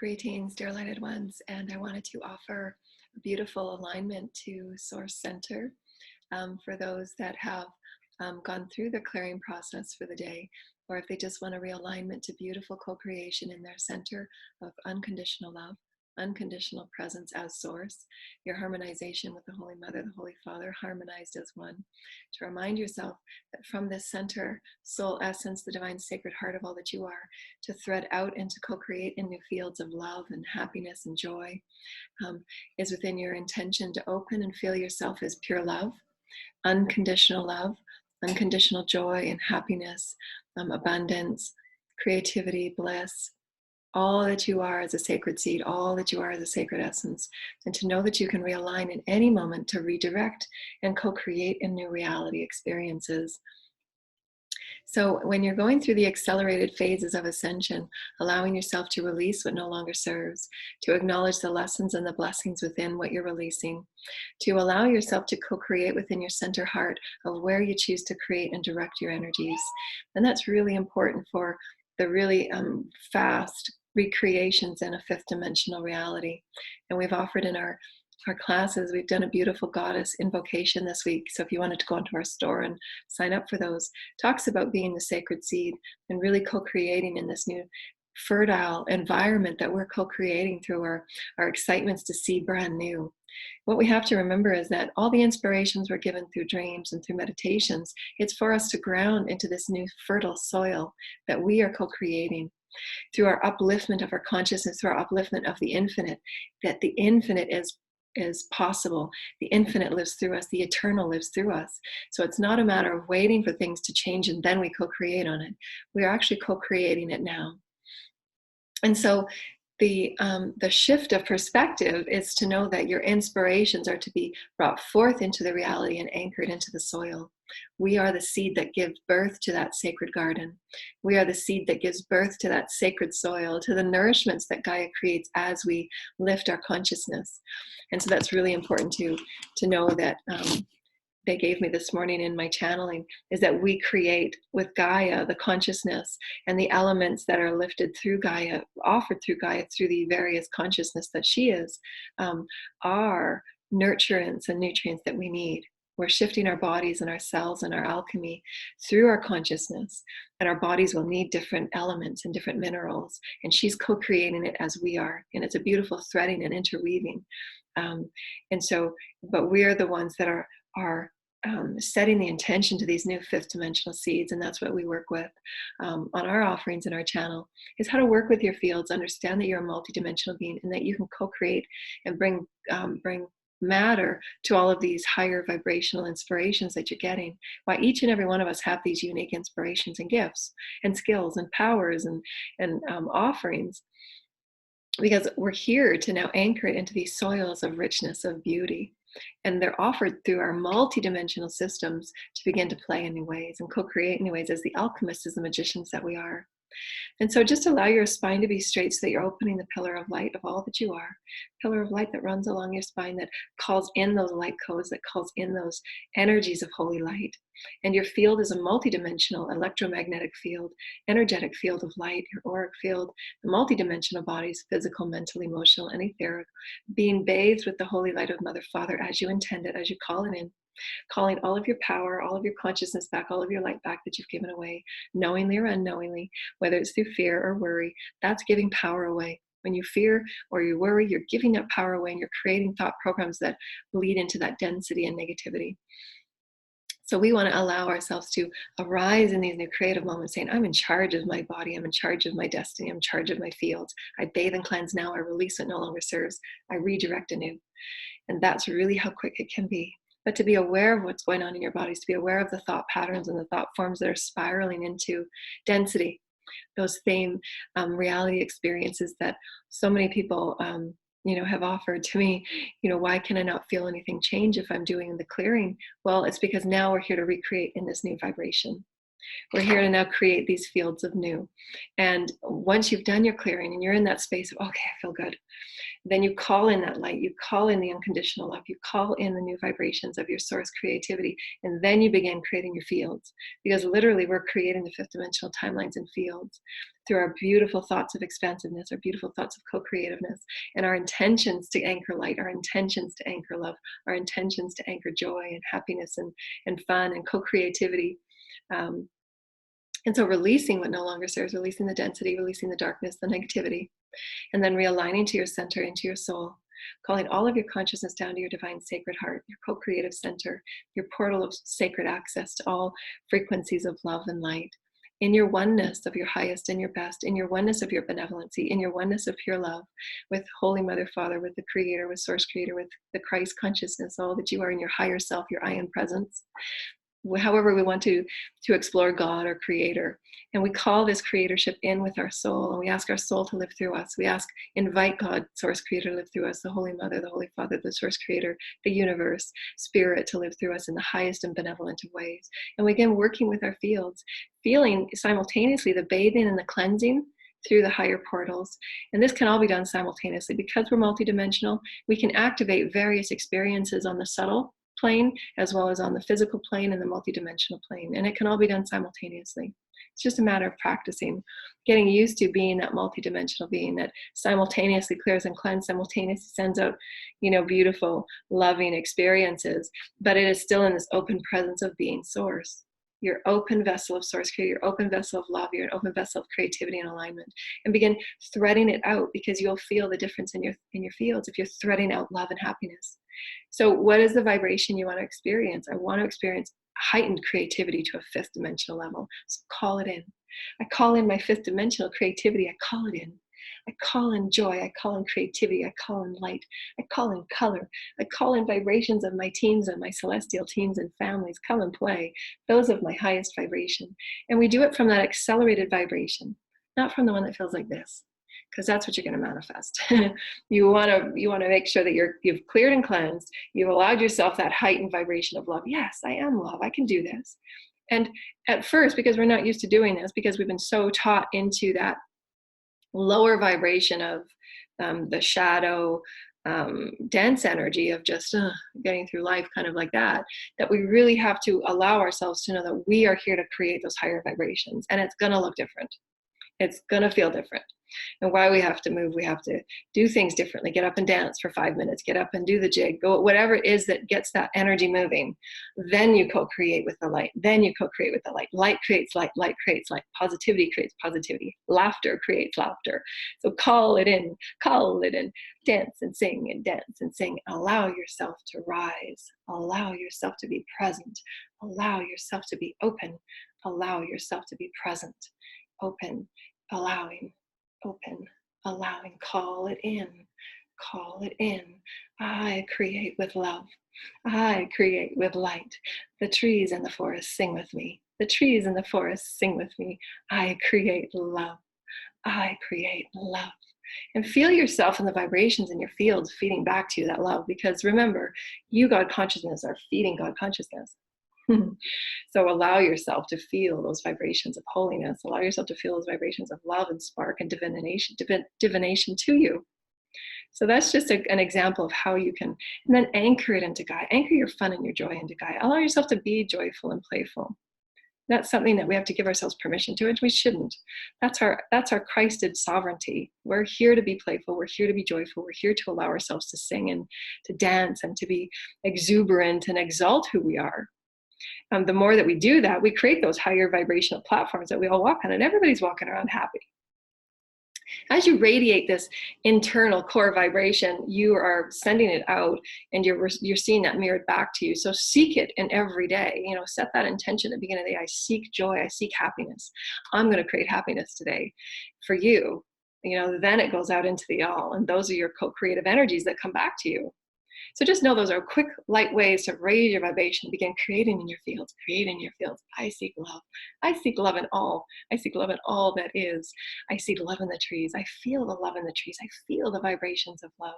Greetings, dear lighted ones, and I wanted to offer a beautiful alignment to Source Center for those that have gone through the clearing process for the day, or if they just want a realignment to beautiful co creation in their center of unconditional love, unconditional presence as Source, your harmonization with the Holy Mother, the Holy Father, harmonized as one. To remind yourself that from this center, soul essence, the divine sacred heart of all that you are, to thread out and to co-create in new fields of love and happiness and joy, is within your intention to open and feel yourself as pure love, unconditional joy and happiness, abundance, creativity, bliss, all that you are as a sacred seed, all that you are as a sacred essence, and to know that you can realign in any moment to redirect and co-create in new reality experiences. So when you're going through the accelerated phases of ascension, allowing yourself to release what no longer serves, to acknowledge the lessons and the blessings within what you're releasing, to allow yourself to co-create within your center heart of where you choose to create and direct your energies. And that's really important for the really fast recreations in a fifth dimensional reality. And we've offered in our classes, we've done a beautiful goddess invocation this week. So if you wanted to go into our store and sign up for those, talks about being the sacred seed and really co-creating in this new fertile environment that we're co-creating through our excitements to see brand new. What we have to remember is that all the inspirations we're given through dreams and through meditations, it's for us to ground into this new fertile soil that we are co-creating through our upliftment of our consciousness, through our upliftment of the infinite, that the infinite is possible. The infinite lives through us. The eternal lives through us. So it's not a matter of waiting for things to change and then we co-create on it. We are actually co-creating it now. And so the shift of perspective is to know that your inspirations are to be brought forth into the reality and anchored into the soil. We are the seed that gives birth to that sacred garden. We are the seed that gives birth to that sacred soil, to the nourishments that Gaia creates as we lift our consciousness. And so that's really important to know that they gave me this morning in my channeling, is that we create with Gaia the consciousness and the elements that are lifted through Gaia, offered through Gaia, through the various consciousness that she is, are nurturants and nutrients that we need. We're shifting our bodies and our cells and our alchemy through our consciousness, and our bodies will need different elements and different minerals, and she's co-creating it as we are, and it's a beautiful threading and interweaving. And so, but we're the ones that are setting the intention to these new fifth dimensional seeds, and that's what we work with on our offerings in our channel, is how to work with your fields, understand that you're a multidimensional being and that you can co-create and bring matter to all of these higher vibrational inspirations that you're getting. Why each and every one of us have these unique inspirations and gifts and skills and powers and offerings, because we're here to now anchor it into these soils of richness, of beauty. And they're offered through our multidimensional systems to begin to play in new ways and co-create in new ways as the alchemists, as the magicians that we are. And so just allow your spine to be straight so that you're opening the pillar of light of all that you are. Pillar of light that runs along your spine, that calls in those light codes, that calls in those energies of holy light. And your field is a multidimensional electromagnetic field, energetic field of light, your auric field, the multidimensional bodies, physical, mental, emotional, and etheric, being bathed with the holy light of Mother Father as you intend it, as you call it in. Calling all of your power, all of your consciousness back, all of your light back that you've given away, knowingly or unknowingly, whether it's through fear or worry, that's giving power away. When you fear or you worry, you're giving that power away and you're creating thought programs that bleed into that density and negativity. So we want to allow ourselves to arise in these new creative moments saying, I'm in charge of my body, I'm in charge of my destiny, I'm in charge of my fields. I bathe and cleanse now, I release what no longer serves, I redirect anew. And that's really how quick it can be. But to be aware of what's going on in your bodies, to be aware of the thought patterns and the thought forms that are spiraling into density, those same reality experiences that so many people have offered to me. Why can I not feel anything change if I'm doing the clearing? Well, it's because now we're here to recreate in this new vibration. We're here to now create these fields of new. And once you've done your clearing and you're in that space of, okay, I feel good, then you call in that light, you call in the unconditional love, you call in the new vibrations of your source creativity, and then you begin creating your fields. Because literally we're creating the fifth dimensional timelines and fields through our beautiful thoughts of expansiveness, our beautiful thoughts of co-creativeness, and our intentions to anchor light, our intentions to anchor love, our intentions to anchor joy and happiness and fun and co-creativity. And so releasing what no longer serves, releasing the density, releasing the darkness, the negativity, and then realigning to your center, into your soul, calling all of your consciousness down to your divine sacred heart, your co-creative center, your portal of sacred access to all frequencies of love and light, in your oneness of your highest and your best, in your oneness of your benevolency, in your oneness of pure love, with Holy Mother Father, with the Creator, with Source Creator, with the Christ consciousness, all that you are in your higher self, your I am presence. However we want to explore God or Creator. And we call this creatorship in with our soul, and we ask our soul to live through us. We invite God, Source Creator, to live through us, the Holy Mother, the Holy Father, the Source Creator, the universe, Spirit, to live through us in the highest and benevolent of ways. And we begin working with our fields, feeling simultaneously the bathing and the cleansing through the higher portals. And this can all be done simultaneously. Because we're multidimensional, we can activate various experiences on the subtle plane as well as on the physical plane and the multidimensional plane, and it can all be done simultaneously. It's just a matter of practicing, getting used to being that multidimensional being that simultaneously clears and cleanses, simultaneously sends out, beautiful, loving experiences, but it is still in this open presence of being source. Your open vessel of source creator, your open vessel of love, your open vessel of creativity and alignment, and begin threading it out, because you'll feel the difference in your fields if you're threading out love and happiness. So what is the vibration you want to experience? I want to experience heightened creativity to a fifth dimensional level. So call it in. I call in my fifth dimensional creativity. I call it in. I call in joy. I call in creativity. I call in light. I call in color. I call in vibrations of my teams and my celestial teams and families. Come and play. Those of my highest vibration. And we do it from that accelerated vibration, not from the one that feels like this, because that's what you're going to manifest. You want to make sure that you've cleared and cleansed. You've allowed yourself that heightened vibration of love. Yes, I am love. I can do this. And at first, because we're not used to doing this, because we've been so taught into that lower vibration of the shadow, dense energy of just getting through life, kind of like that we really have to allow ourselves to know that we are here to create those higher vibrations, and it's going to look different. It's going to feel different. And why we have to move, we have to do things differently. Get up and dance for 5 minutes, get up and do the jig, go whatever it is that gets that energy moving. Then you co-create with the light. Then you co-create with the light. Light creates light, light creates light. Positivity creates positivity. Laughter creates laughter. So call it in, dance and sing and dance and sing. Allow yourself to rise. Allow yourself to be present. Allow yourself to be open. Allow yourself to be present. Open, allowing, open, allowing. Call it in, call it in. I create with love. I create with light. The trees and the forest sing with me. The trees and the forest sing with me. I create love. I create love. And feel yourself in the vibrations in your fields feeding back to you that love, because remember, you, God consciousness, are feeding God consciousness. So allow yourself to feel those vibrations of holiness. Allow yourself to feel those vibrations of love and spark and divination to you. So that's just an example of how you can, and then anchor it into Gaia. Anchor your fun and your joy into Gaia. Allow yourself to be joyful and playful. That's something that we have to give ourselves permission to, and we shouldn't. That's our Christed sovereignty. We're here to be playful. We're here to be joyful. We're here to allow ourselves to sing and to dance and to be exuberant and exalt who we are. The more that we do that, we create those higher vibrational platforms that we all walk on, and everybody's walking around happy. As you radiate this internal core vibration, you are sending it out, and you're seeing that mirrored back to you. So seek it in every day. Set that intention at the beginning of the day. I seek joy. I seek happiness. I'm going to create happiness today for you. Then it goes out into the all, and those are your co-creative energies that come back to you. So just know those are quick, light ways to raise your vibration, begin creating in your fields, I seek love. I seek love in all. I seek love in all that is. I seek love in the trees. I feel the love in the trees. I feel the vibrations of love.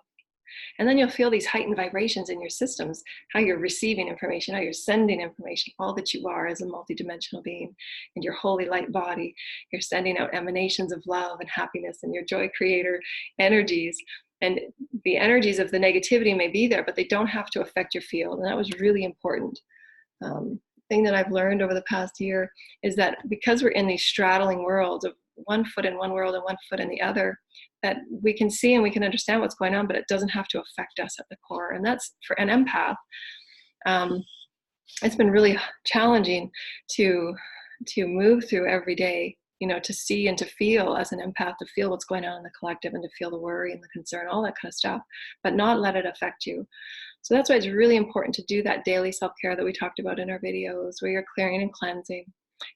And then you'll feel these heightened vibrations in your systems, how you're receiving information, how you're sending information, all that you are as a multidimensional being in your holy light body. You're sending out emanations of love and happiness and your joy creator energies. And the energies of the negativity may be there, but they don't have to affect your field. And that was really important. Thing that I've learned over the past year is that because we're in these straddling worlds of one foot in one world and one foot in the other, that we can see and we can understand what's going on, but it doesn't have to affect us at the core. And that's for an empath. It's been really challenging to move through every day, to see and to feel as an empath, to feel what's going on in the collective and to feel the worry and the concern, all that kind of stuff, but not let it affect you. So that's why it's really important to do that daily self-care that we talked about in our videos, where you're clearing and cleansing.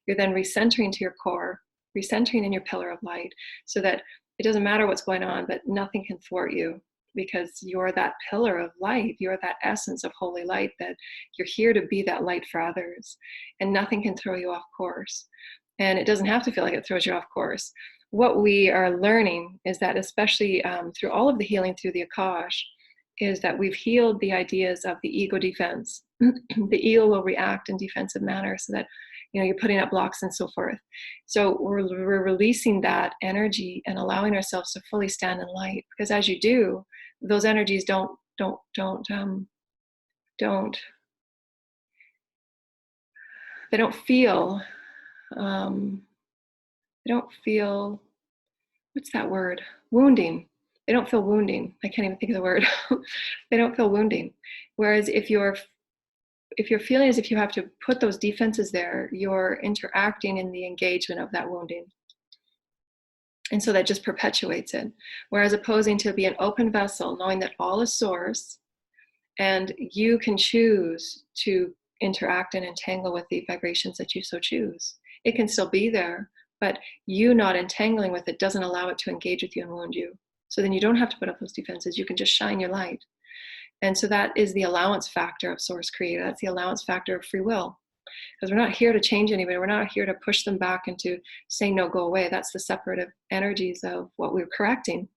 You're then recentering to your core, recentering in your pillar of light, so that it doesn't matter what's going on, but nothing can thwart you, because you're that pillar of light. You're that essence of holy light, that you're here to be that light for others, and nothing can throw you off course. And it doesn't have to feel like it throws you off course. What we are learning is that, especially through all of the healing through the Akash, is that we've healed the ideas of the ego defense. The ego will react in defensive manner, so that you're putting up blocks and so forth. So we're releasing that energy and allowing ourselves to fully stand in light, because as you do, those energies don't feel what's that word? Wounding. They don't feel wounding. I can't even think of the word. They don't feel wounding. Whereas if you're feeling as if you have to put those defenses there, you're interacting in the engagement of that wounding. And so that just perpetuates it. Whereas opposing to be an open vessel, knowing that all is source, and you can choose to interact and entangle with the vibrations that you so choose. It can still be there, but you not entangling with it doesn't allow it to engage with you and wound you. So then you don't have to put up those defenses. You can just shine your light. And so that is the allowance factor of Source Creator. That's the allowance factor of free will. Because we're not here to change anybody. We're not here to push them back into saying, no, go away. That's the separative energies of what we're correcting.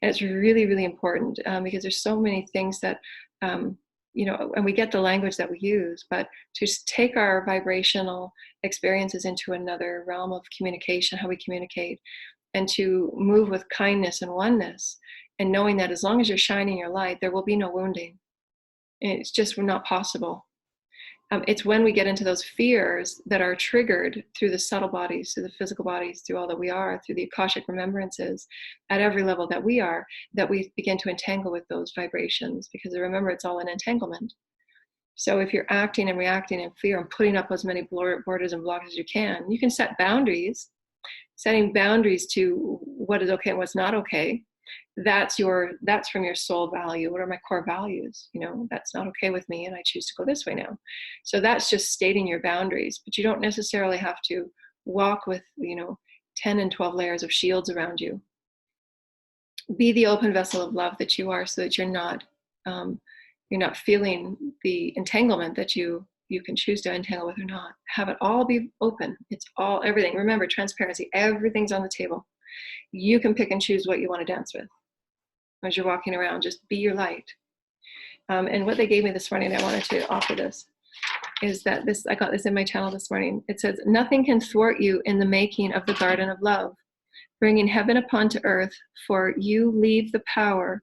And it's really, really important because there's so many things that, and we get the language that we use, but to take our vibrational experiences into another realm of communication, how we communicate, and to move with kindness and oneness, and knowing that as long as you're shining your light, there will be no wounding. It's just not possible. It's when we get into those fears that are triggered through the subtle bodies, through the physical bodies, through all that we are, through the Akashic remembrances, at every level that we are, that we begin to entangle with those vibrations, because remember, it's all an entanglement. So if you're acting and reacting in fear and putting up as many borders and blocks as you can set boundaries. Setting boundaries to what is okay and what's not okay. That's from your soul value. What are my core values? That's not okay with me, and I choose to go this way now. So that's just stating your boundaries, but you don't necessarily have to walk with 10 and 12 layers of shields around you. Be the open vessel of love that you are, so that you're not feeling the entanglement that you can choose to entangle with or not. Have it all be open. It's all, everything. Remember, transparency, everything's on the table. You can pick and choose what you want to dance with as you're walking around. Just be your light. And what they gave me this morning, I wanted to offer this, is that I got this in my channel this morning. It says, nothing can thwart you in the making of the garden of love, bringing heaven upon to earth, for you leave the power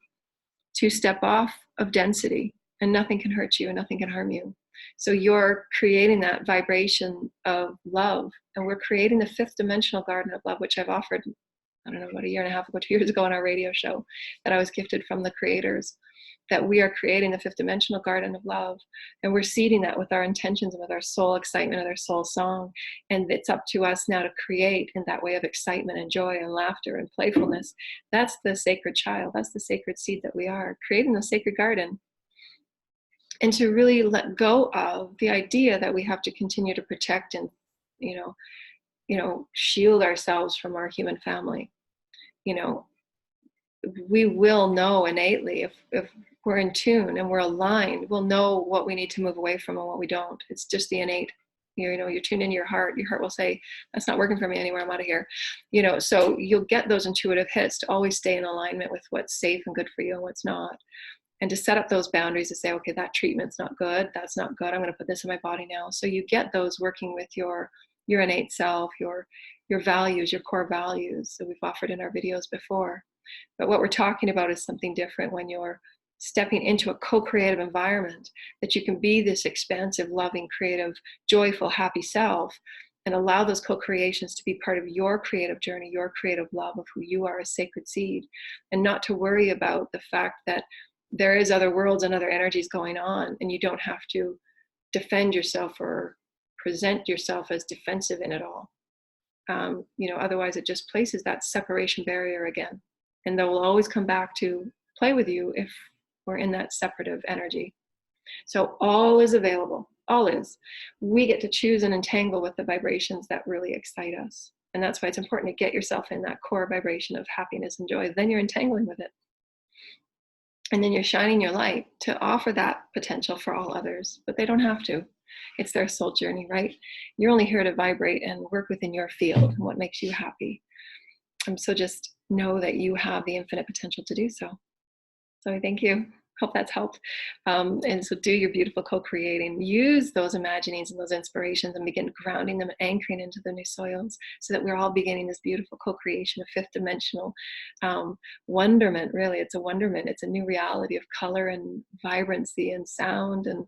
to step off of density, and nothing can hurt you and nothing can harm you. So you're creating that vibration of love, and we're creating the fifth dimensional garden of love, which I've offered, I don't know, about a year and a half ago, 2 years ago on our radio show that I was gifted from the creators, that we are creating the fifth dimensional garden of love. And we're seeding that with our intentions and with our soul excitement and our soul song. And it's up to us now to create in that way of excitement and joy and laughter and playfulness. That's the sacred child. That's the sacred seed that we are, creating the sacred garden. And to really let go of the idea that we have to continue to protect and, shield ourselves from our human family. We will know innately if we're in tune and we're aligned, we'll know what we need to move away from and what we don't. It's just the innate You're tuned into your heart will say, that's not working for me anymore, I'm out of here. So you'll get those intuitive hits to always stay in alignment with what's safe and good for you and what's not, and to set up those boundaries to say, okay, that treatment's not good, that's not good, I'm going to put this in my body now. So you get those working with your innate self, your values, your core values that we've offered in our videos before. But what we're talking about is something different when you're stepping into a co-creative environment, that you can be this expansive, loving, creative, joyful, happy self, and allow those co-creations to be part of your creative journey, your creative love of who you are as sacred seed, and not to worry about the fact that there is other worlds and other energies going on, and you don't have to defend yourself or present yourself as defensive in it all. Otherwise it just places that separation barrier again, and they will always come back to play with you if we're in that separative energy. So all is available, all is. We get to choose and entangle with the vibrations that really excite us, and that's why it's important to get yourself in that core vibration of happiness and joy. Then you're entangling with it, and then you're shining your light to offer that potential for all others, but they don't have to. It's their soul journey, right? You're only here to vibrate and work within your field and what makes you happy. So just know that you have the infinite potential to do so. So I thank you. Hope that's helped. And so do your beautiful co-creating. Use those imaginings and those inspirations and begin grounding them and anchoring into the new soils, so that we're all beginning this beautiful co-creation of fifth dimensional wonderment. Really, it's a wonderment. It's a new reality of color and vibrancy and sound and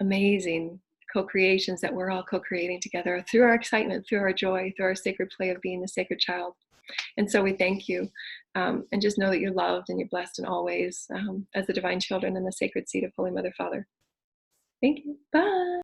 amazing co-creations that we're all co-creating together through our excitement, through our joy, through our sacred play of being the sacred child. And so we thank you, and just know that you're loved and you're blessed in all ways, as the divine children and the sacred seed of Holy Mother Father. Thank you. Bye.